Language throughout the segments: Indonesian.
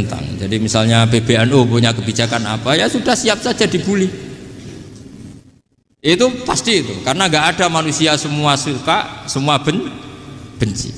ditentang. Jadi misalnya PBNU punya kebijakan apa, ya sudah siap saja dibully. Itu pasti itu, karena nggak ada manusia semua suka, semua benci.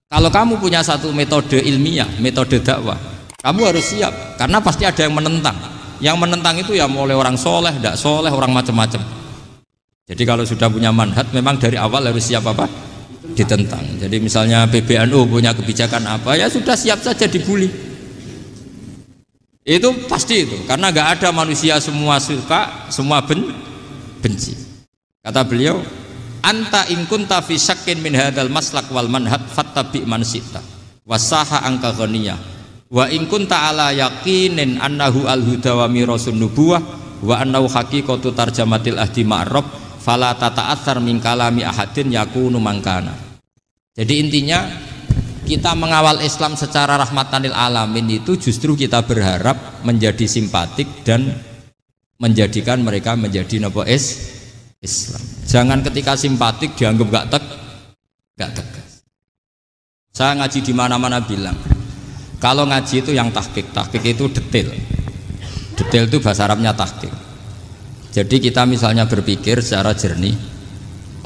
Kalau kamu punya satu metode ilmiah, metode dakwah, kamu harus siap, karena pasti ada yang menentang. Yang menentang itu ya mulai orang soleh, tidak soleh, orang macam-macam. Jadi kalau sudah punya manhaj, memang dari awal harus siap apa? Ditentang. Jadi misalnya PBNU punya kebijakan apa, ya sudah siap saja dibully. Itu pasti itu, karena nggak ada manusia semua suka, semua benci. Kata beliau, anta in kunta fi syakkin min hadzal maslak wal manhaj fattabi man syi'ta wasaha angka ghaniyah wa in kunta ala yaqinin annahu al huda wa mirasun nubuwah wa annahu haqiqatu tarjamatil ahdi ma'rab fala tata'atsar min kalami ahadin yakunu mangkana. Jadi intinya kita mengawal Islam secara rahmatan lil alamin itu justru kita berharap menjadi simpatik dan menjadikan mereka menjadi Islam. Jangan ketika simpatik dianggap gak tegas. Saya ngaji di mana-mana bilang, kalau ngaji itu yang tahqiq itu detail. Detail itu bahasa Arabnya tahqiq. Jadi kita misalnya berpikir secara jernih,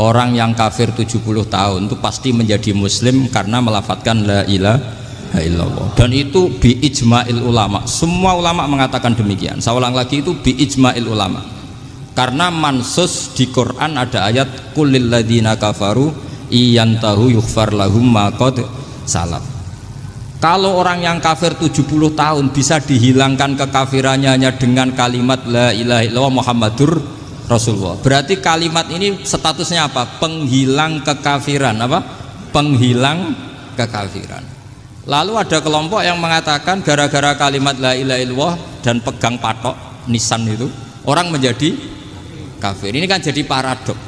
orang yang kafir 70 tahun itu pasti menjadi muslim karena melafadzkan la ilaha illallah. Dan itu bi ijma'il ulama. Semua ulama mengatakan demikian. Saya ulang lagi, itu bi ijma'il ulama. Karena mansus di Quran ada ayat kulil ladzina kafaru iyantahu yughfar lahum ma qad salaf. Kalau orang yang kafir 70 tahun bisa dihilangkan kekafirannya hanya dengan kalimat la ilaha illallah Muhammadur Rasulullah. Berarti kalimat ini statusnya apa? Penghilang kekafiran, apa? Penghilang kekafiran. Lalu ada kelompok yang mengatakan gara-gara kalimat la ilaha illallah dan pegang patok nisan itu orang menjadi kafir. Ini kan jadi paradok.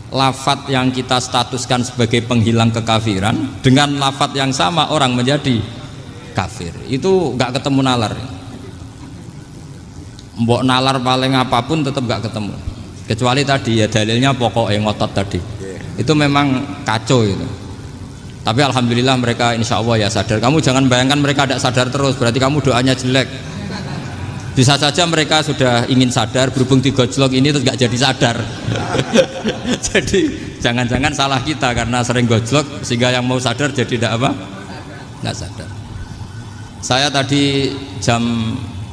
Lafadz yang kita statuskan sebagai penghilang kekafiran dengan lafadz yang sama orang menjadi kafir. Itu nggak ketemu nalar. Mbok nalar paling apapun tetap nggak ketemu. Kecuali tadi ya dalilnya pokok yang ngotot tadi. Itu memang kacau itu. Tapi alhamdulillah mereka insya Allah ya sadar. Kamu jangan bayangkan mereka tidak sadar terus, berarti kamu doanya jelek. Bisa saja mereka sudah ingin sadar, berhubung digojlok ini terus nggak jadi sadar. Jadi jangan-jangan salah kita karena sering gojlok sehingga yang mau sadar jadi tidak apa? Nggak sadar. Saya tadi jam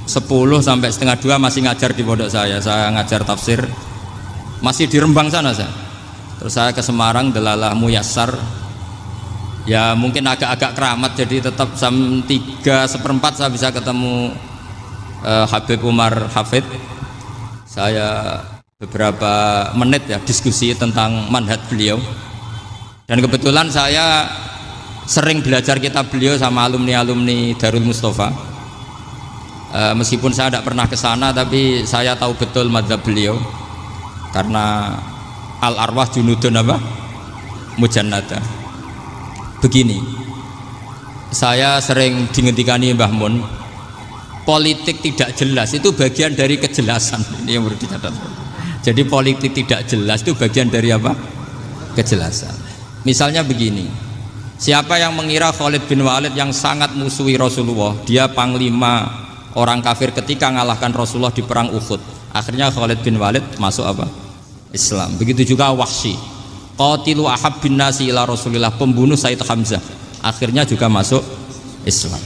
10 sampai setengah 2 masih ngajar di pondok saya ngajar tafsir, masih di Rembang sana saya. Terus saya ke Semarang, Delalah Muyassar. Ya mungkin agak-agak keramat, jadi tetap jam 3:15 saya bisa ketemu Habib Umar Hafid. Saya beberapa menit ya diskusi tentang manhaj beliau, dan kebetulan saya sering belajar kitab beliau sama alumni-alumni Darul Mustafa. Meskipun saya tidak pernah ke sana, tapi saya tahu betul mazhab beliau karena al arwah junudun apa? Mujannada. Begini, saya sering dingendikani Mbah Mun, politik tidak jelas itu bagian dari kejelasan. Ini yang perlu dicatat. Jadi politik tidak jelas itu bagian dari apa? Kejelasan. Misalnya begini, siapa yang mengira Khalid bin Walid yang sangat musuhi Rasulullah, dia panglima orang kafir ketika mengalahkan Rasulullah di perang Uhud, akhirnya Khalid bin Walid masuk apa? Islam. Begitu juga Wahsy, qatilu ahabbin nasi ila Rasulillah, pembunuh Sayyid Hamzah, akhirnya juga masuk Islam.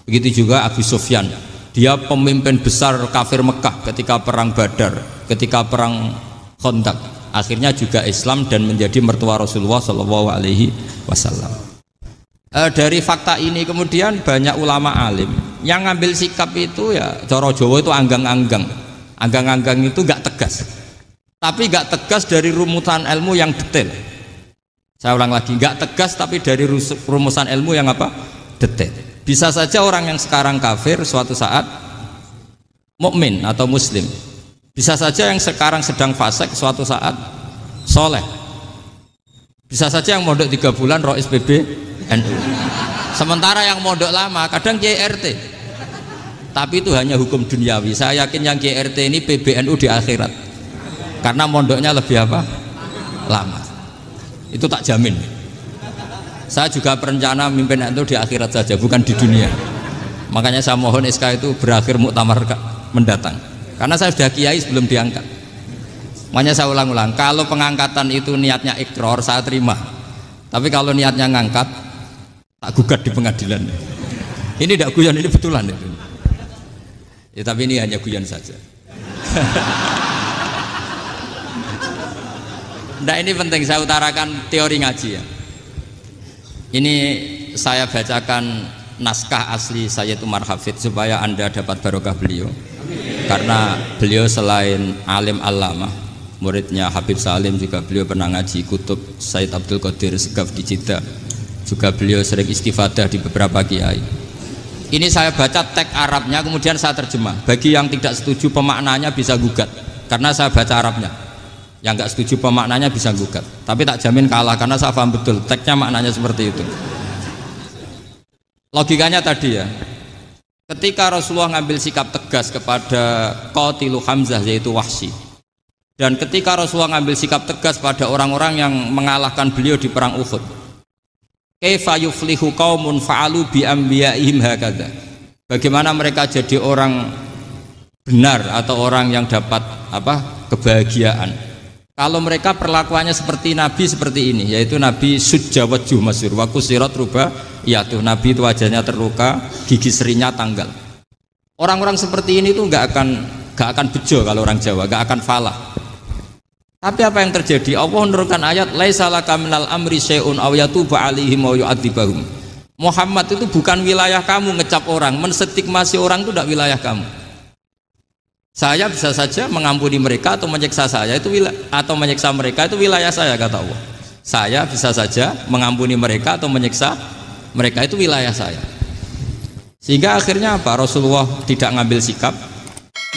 Begitu juga Abu Sufyan, dia pemimpin besar kafir Mekah ketika perang Badar, ketika perang Khandaq, akhirnya juga Islam dan menjadi mertua Rasulullah Shallallahu Alaihi Wasallam. Dari fakta ini kemudian banyak ulama alim yang ngambil sikap itu ya coro Jawa itu anggang-anggang itu gak tegas, tapi gak tegas dari rumusan ilmu yang detail. Saya ulang lagi, gak tegas tapi dari rumusan ilmu yang apa? Detail. Bisa saja orang yang sekarang kafir suatu saat mukmin atau muslim. Bisa saja yang sekarang sedang fasik suatu saat soleh. Bisa saja yang mondok 3 bulan roh SPB NU. Sementara yang mondok lama kadang Kiai RT. Tapi itu hanya hukum duniawi. Saya yakin yang Kiai RT ini PBNU di akhirat. Karena mondoknya lebih apa? Lama. Itu tak jamin. Saya juga berencana mimpin NU di akhirat saja, bukan di dunia. Makanya saya mohon SK itu berakhir muktamar mendatang. Karena saya sudah kiai sebelum diangkat. Makanya saya ulang-ulang, kalau pengangkatan itu niatnya ikrar, saya terima. Tapi kalau niatnya ngangkat, tak gugat di pengadilan. Ini tidak guyon, ini betulan itu. Ya, tapi ini hanya guyon saja. Nah, ini penting saya utarakan teori ngaji ya. Ini saya bacakan naskah asli Sayyid Umar Hafid supaya Anda dapat barokah beliau. Karena beliau selain alim allamah, muridnya Habib Salim, juga beliau pernah ngaji kutub Sayyid Abdul Qadir Segaf di Jeddah. Juga beliau sering istifadah di beberapa kiai. Ini saya baca teks Arabnya kemudian saya terjemah. Bagi yang tidak setuju pemaknanya bisa gugat karena saya baca Arabnya. Yang nggak setuju pemaknanya bisa gugat. Tapi tak jamin kalah karena saya paham betul teksnya maknanya seperti itu. Logikanya tadi ya. Ketika Rasulullah ngambil sikap tegas kepada Qatilu Hamzah yaitu Wahsy, dan ketika Rasulullah ngambil sikap tegas pada orang-orang yang mengalahkan beliau di perang Uhud, kaifa yuflihu qaumun fa'alu bi anbiya'ihim hakadha, bagaimana mereka jadi orang benar atau orang yang dapat kebahagiaan kalau mereka perlakuannya seperti Nabi seperti ini, yaitu Nabi sujja wajhuh masyhur wa kusirat ruba, yaitu Nabi itu wajahnya terluka, gigi serinya tanggal. Orang-orang seperti ini tuh nggak akan bejo kalau orang Jawa, nggak akan falah. Tapi apa yang terjadi? Allah menurunkan ayat laisa laka minal amri syai'un aw yatuba 'alaihim aw yu'adzibahum. Muhammad itu bukan wilayah kamu ngecap orang, menstigmasi orang itu tidak wilayah kamu. Saya bisa saja mengampuni mereka atau menyiksa saya itu atau menyiksa mereka itu wilayah saya, kata Allah. Saya bisa saja mengampuni mereka atau menyiksa mereka itu wilayah saya. Sehingga akhirnya apa? Rasulullah tidak ngambil sikap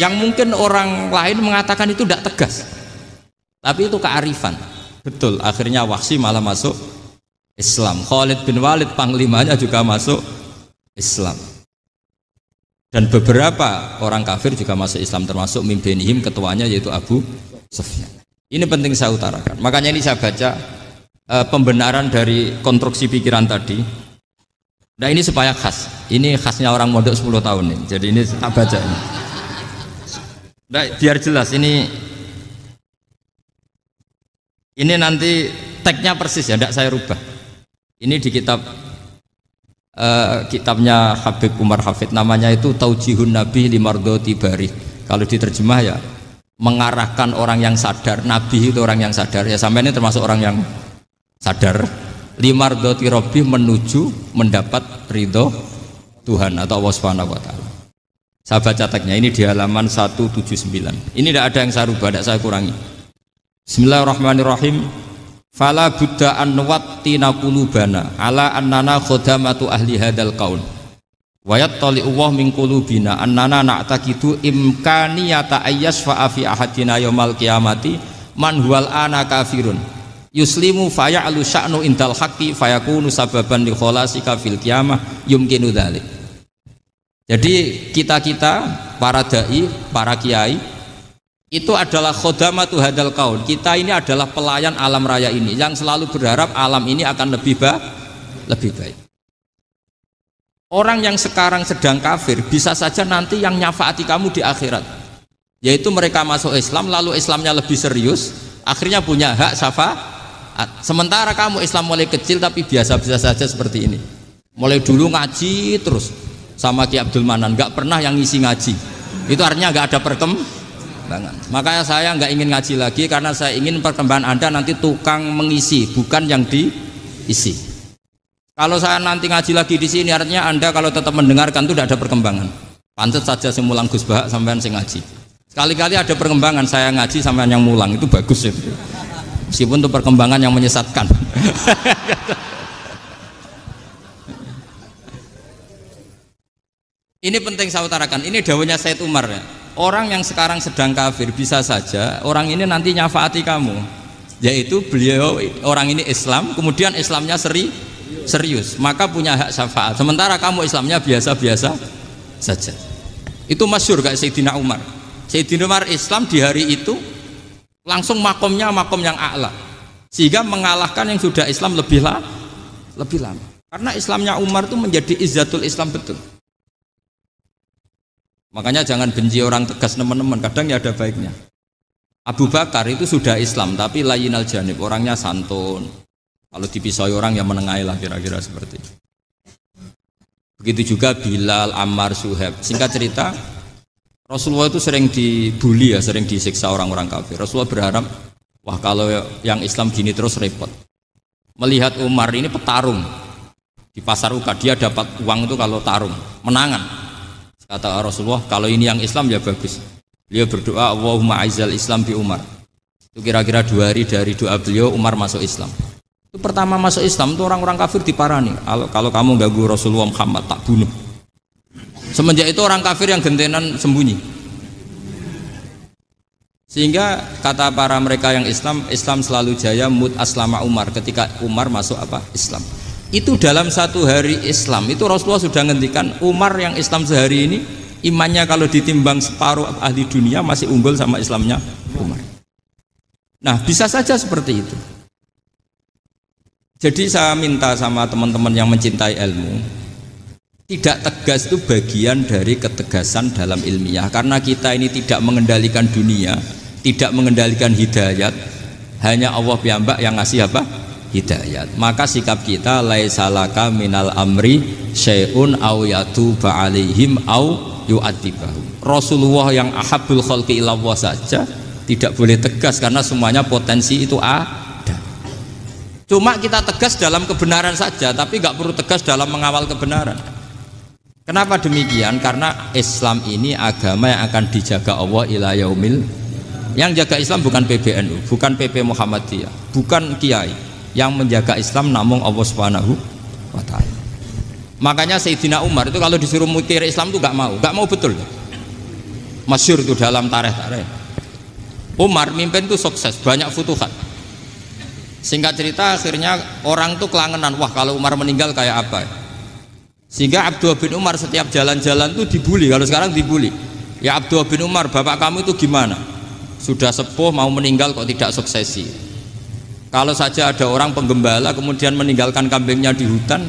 yang mungkin orang lain mengatakan itu tidak tegas. Tapi itu kearifan. Betul, akhirnya Wahsy malah masuk Islam. Khalid bin Walid panglimanya juga masuk Islam. Dan beberapa orang kafir juga masuk Islam, termasuk mimbenihim, ketuanya yaitu Abu Sufyan. Ini penting saya utarakan. Makanya ini saya baca pembenaran dari konstruksi pikiran tadi. Nah ini supaya khas. Ini khasnya orang mondok 10 tahun nih. Jadi ini tak baca ini. Nah, biar jelas ini nanti teksnya persis ya, tidak saya rubah. Ini di kitabnya Habib Umar Hafid, namanya itu Taujihun Nabi Limardoti Bari. Kalau diterjemah ya mengarahkan orang yang sadar. Nabi itu orang yang sadar ya, sampai ini termasuk orang yang sadar. Limardoti Rabbi, menuju mendapat ridho Tuhan atau Allah Subhanahu wa taala. Saya baca teksnya ini di halaman 179. Ini tidak ada yang saya rubah, tidak saya kurangi. Bismillahirrahmanirrahim. Fala buddha an nuwattina qulubana ala annana khodamatu ahli hadal qaul wa yattali Allah min qulubina annana na'taqidu imkaniyata ayyasfa'a fi ahadina yaumal qiyamati man huwal ana kafirun yuslimu faya'lu sya'nu indal haqqi fayakunu sababan li kholasika fil qiyamah yumkinu dzalik. Jadi kita para dai, para kiai itu adalah khodamatu hadal kaun. Kita ini adalah pelayan alam raya ini yang selalu berharap alam ini akan lebih baik. Orang yang sekarang sedang kafir bisa saja nanti yang nyafaati kamu di akhirat, yaitu mereka masuk Islam lalu Islamnya lebih serius, akhirnya punya hak syafaat. Sementara kamu Islam mulai kecil tapi biasa-biasa saja seperti ini, mulai dulu ngaji terus sama Ki Abdul Manan, nggak pernah yang ngisi ngaji. Itu artinya nggak ada perkembangan. Makanya saya nggak ingin ngaji lagi karena saya ingin perkembangan Anda nanti tukang mengisi, bukan yang diisi. Kalau saya nanti ngaji lagi di sini artinya Anda kalau tetap mendengarkan itu tidak ada perkembangan. Pantes saja semulang Gus Bahak sampean sing ngaji. Sekali-kali ada perkembangan, saya ngaji sampean yang mulang itu bagus itu. Meskipun itu perkembangan yang menyesatkan. Ini penting saya utarakan. Ini dawuhnya Said Umar ya. Orang yang sekarang sedang kafir bisa saja orang ini nanti nyafaati kamu. yaitu beliau orang ini Islam, kemudian Islamnya serius, maka punya hak syafaat. Sementara kamu Islamnya biasa-biasa saja. Itu masyhur kayak Sayyidina Umar. Sayyidina Umar Islam di hari itu langsung makomnya makom yang a'la, sehingga mengalahkan yang sudah Islam lebih lama. Karena Islamnya Umar itu menjadi izzatul Islam betul. Makanya jangan benci orang tegas teman-teman, kadang ya ada baiknya. Abu Bakar itu sudah Islam tapi layinal janib, orangnya santun. Kalau dipisai orang yang menengahi lah, kira-kira seperti itu. Begitu juga Bilal, Ammar, Suhaib. Singkat cerita, Rasulullah itu sering dibully ya, sering disiksa orang-orang kafir. Rasulullah berharap, wah kalau yang Islam gini terus repot. Melihat Umar ini petarung di pasar Uka, dia dapat uang itu kalau tarung, menangan. Kata Rasulullah, kalau ini yang Islam ya bagus. Beliau berdoa, Allahumma aizal Islam bi Umar. Itu kira-kira 2 hari dari doa beliau, Umar masuk Islam. Itu pertama masuk Islam itu orang-orang kafir diparani. Kalau kamu ganggu Rasulullah Muhammad tak bunuh. Semenjak itu orang kafir yang gentenan sembunyi. Sehingga kata para mereka yang Islam selalu jaya mut aslama Umar, ketika Umar masuk Islam. Itu dalam 1 hari Islam itu Rasulullah sudah ngendikan Umar yang Islam sehari ini imannya kalau ditimbang separuh ahli dunia masih unggul sama Islamnya Umar. Nah bisa saja seperti itu. Jadi saya minta sama teman-teman yang mencintai ilmu, tidak tegas itu bagian dari ketegasan dalam ilmiah. Karena kita ini tidak mengendalikan dunia, tidak mengendalikan hidayat, hanya Allah piyambak yang ngasih hidayat. Maka sikap kita laisalaka minal amri syai'un aw yatuba alaihim aw yu'adzibahum. Rasulullah yang ahabbul khalqi ilallah saja tidak boleh tegas karena semuanya potensi itu ada. Cuma kita tegas dalam kebenaran saja, tapi nggak perlu tegas dalam mengawal kebenaran. Kenapa demikian? Karena Islam ini agama yang akan dijaga Allah ila yaumil. Yang jaga Islam bukan PBNU, bukan PP Muhammadiyah, bukan kiai. Yang menjaga Islam namun Allah Subhanahu wa taala. Makanya Sayyidina Umar itu kalau disuruh mikir Islam itu nggak mau betul. Masyhur itu dalam tarikh. Umar mimpin itu sukses, banyak futuhat. Singkat cerita akhirnya orang tuh kelangenan, wah kalau Umar meninggal kayak apa. Sehingga Abdullah bin Umar setiap jalan-jalan tuh dibully. Kalau sekarang dibully, ya Abdullah bin Umar, bapak kamu itu gimana? Sudah sepuh mau meninggal kok tidak suksesi. Kalau saja ada orang penggembala kemudian meninggalkan kambingnya di hutan,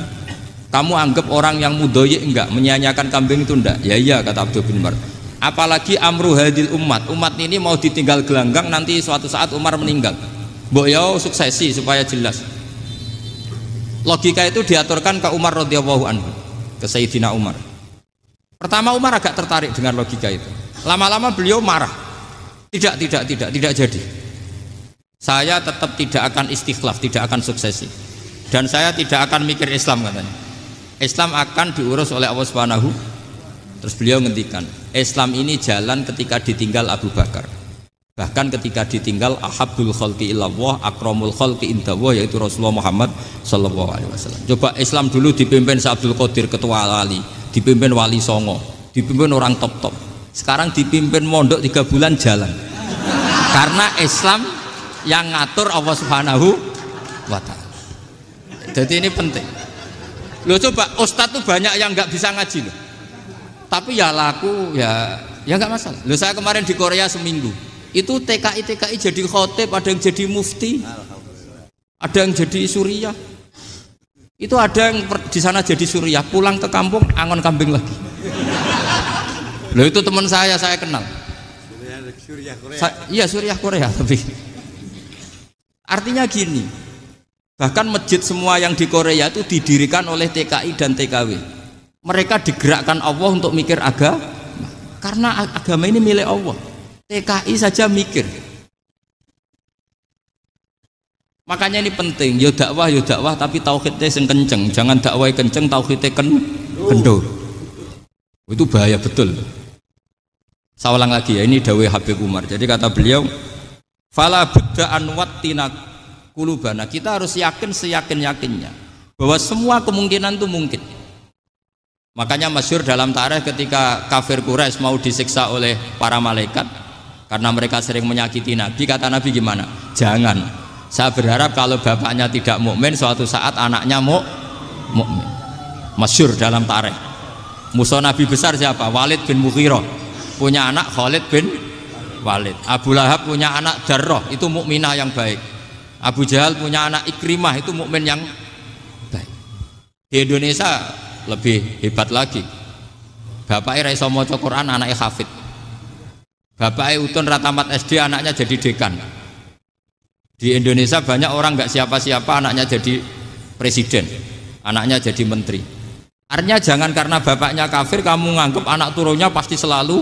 kamu anggap orang yang mudoyik enggak, menyanyiakan kambing itu enggak? Ya iya kata Abdullah bin Umar. Apalagi amru hadil umat ini mau ditinggal gelanggang, nanti suatu saat Umar meninggal. Mbok ya suksesi supaya jelas. Logika itu diaturkan ke Umar radhiyallahu anhu, ke Sayyidina Umar. Pertama Umar agak tertarik dengan logika itu. Lama-lama beliau marah. Tidak jadi. Saya tetap tidak akan istikhlaf, tidak akan suksesi. Dan saya tidak akan mikir Islam katanya. Islam akan diurus oleh Allah Subhanahu. Terus beliau ngendikan, Islam ini jalan ketika ditinggal Abu Bakar. Bahkan ketika ditinggal ahabbul khalqi ilallah akramul khalqi indallah, yaitu Rasulullah Muhammad sallallahu alaihi wasallam. Coba Islam dulu dipimpin Abdul Qadir ketua wali, dipimpin wali songo, dipimpin orang top. Sekarang dipimpin mondok 3 bulan jalan. Karena Islam yang ngatur Allah Subhanahu wa taala. Jadi ini penting. Loh coba ustadz tuh banyak yang nggak bisa ngaji loh. Tapi ya laku ya nggak masalah. Loh saya kemarin di Korea seminggu. Itu TKI jadi khotib, ada yang jadi mufti, ada yang jadi suriah. Itu ada yang di sana jadi suriah, pulang ke kampung angon kambing lagi. Loh itu teman saya kenal. Iya suriah Korea tapi. Artinya gini, bahkan masjid semua yang di Korea itu didirikan oleh TKI dan TKW. Mereka digerakkan Allah untuk mikir agama, karena agama ini milik Allah. TKI saja mikir. Makanya ini penting, yo dakwah tapi tauhidnya sing kenceng, jangan dakwah kenceng tauhidnya kendor. Itu bahaya betul. Saya ulang lagi ya, ini dawuh Habib Umar. Jadi kata beliau, fala budda an wattina qulubana. Kita harus yakin seyakin-yakinnya bahwa semua kemungkinan itu mungkin. Makanya masyhur dalam tarikh ketika kafir Quraisy mau disiksa oleh para malaikat karena mereka sering menyakiti Nabi, kata Nabi gimana? Jangan. Saya berharap kalau bapaknya tidak mukmin, suatu saat anaknya mukmin. Masyhur dalam tarikh. Musuh Nabi besar siapa? Walid bin Mughirah. Punya anak Khalid bin Walid. Abu Lahab punya anak Darrah, itu mukminah yang baik. Abu Jahal punya anak Ikrimah, itu mukmin yang baik. Di Indonesia lebih hebat lagi. Bapaknya raiso maca Quran, anaknya hafid. Bapaknya utun ratamat SD, anaknya jadi dekan. Di Indonesia banyak orang nggak siapa-siapa, anaknya jadi presiden, anaknya jadi menteri. Artinya jangan karena bapaknya kafir kamu nganggep anak turunnya pasti selalu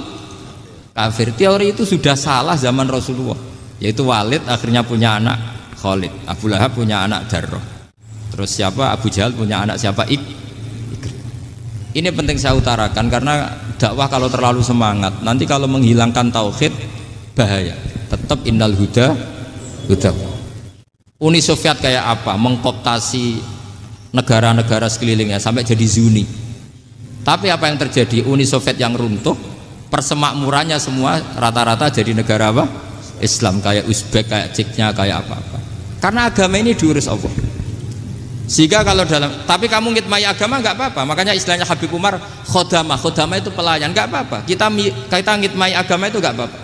kafir. Teori itu sudah salah zaman Rasulullah. Yaitu Walid akhirnya punya anak Khalid, Abu Lahab punya anak Darrah. Terus siapa? Abu Jahal punya anak siapa? Ini penting saya utarakan karena dakwah kalau terlalu semangat, nanti kalau menghilangkan tauhid bahaya. Tetap innal huda. Uni Soviet kayak apa? Mengkooptasi negara-negara sekelilingnya sampai jadi Zuni. Tapi apa yang terjadi? Uni Soviet yang runtuh, persemakmurannya semua rata-rata jadi negara apa? Islam, kayak Uzbek, kayak Ceknya, kayak apa-apa. Karena agama ini diurus Allah. Sehingga kalau dalam, tapi kamu ngitmai agama nggak apa-apa. Makanya istilahnya Habib Umar, khodamah itu pelayan, nggak apa-apa. Kita ngitmai agama itu nggak apa-apa.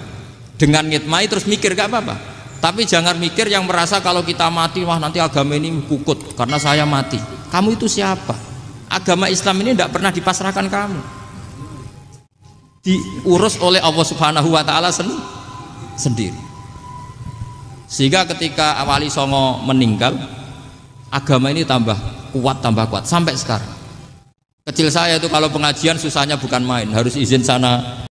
Dengan ngitmai terus mikir nggak apa-apa. Tapi jangan mikir yang merasa kalau kita mati, wah nanti agama ini kukut karena saya mati. Kamu itu siapa? Agama Islam ini tidak pernah dipasrahkan kamu. Diurus oleh Allah Subhanahu wa Ta'ala sendiri. Sehingga ketika Wali Songo meninggal, agama ini tambah kuat sampai sekarang. Kecil saya itu kalau pengajian susahnya bukan main, harus izin sana